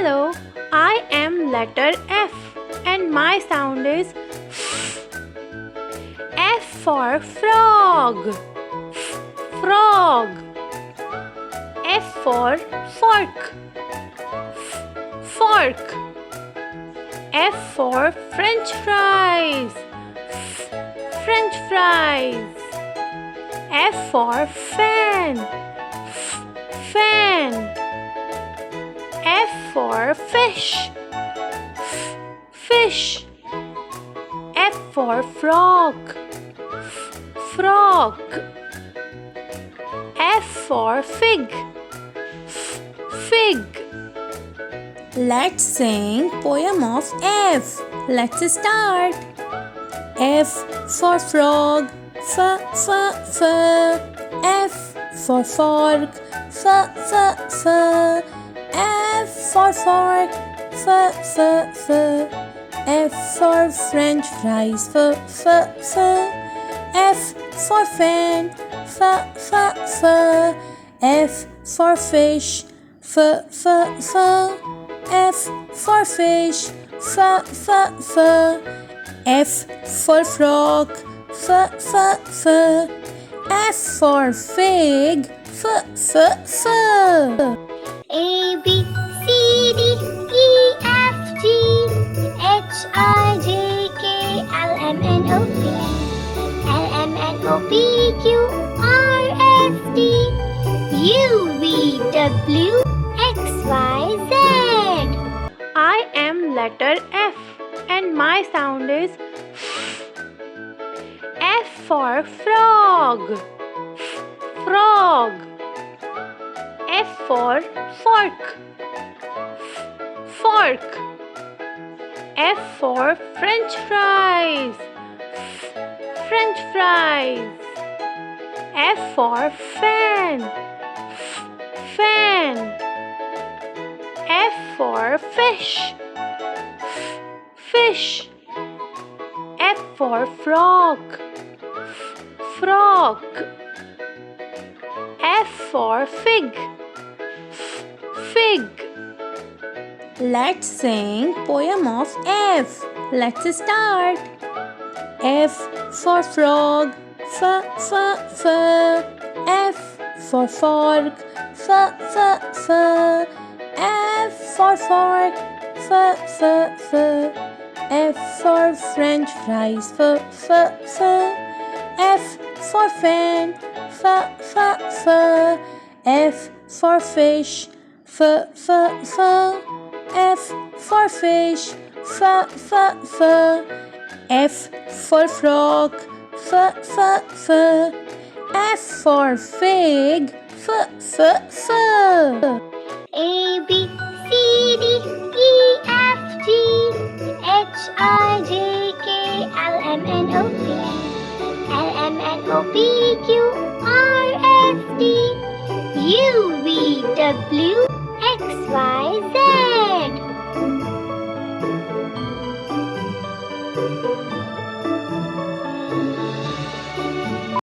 Hello, I am letter F and my sound is F for frog. Frog. F for fork. Fork. F for French fries. French fries. F for fan. Fan. F for fish. Fish. F for frog. Frog. F for fig. Fig. Let's sing poem of F. Let's start. F for frog. F, f, f. F for fork. F, f, f. F for fork. F, f, f. F for French fries. F, f, f. F for fan. F, f, f. F for fish. F, f, f. F for fish. F, f, f. F for frog. F, f, f. F for fig. F, f, f. A B C D E F G H I J K L M N O P L M N O P Q R S T U V W X Y Z. I am letter F and my sound is F for frog. Frog. F for fork. Fork. F for French fries. French fries. F for fan. Fan. F for fish. Fish. F for frog. Frog. F for fig. Fig. Let's sing poem of F. Let's start. F for frog. F, f, f. F for fork. F, f, f. F for fork. F, f, f. F for French fries. F, f, f. F for fan. F, f, f. F for fish. F, f, f. F for fish. F, f, f. F for frog. F, f, f. F for fig. F, f, f. A B C D E F G H I J K L M N O P L M N O P Q R S T U V W X Y Z.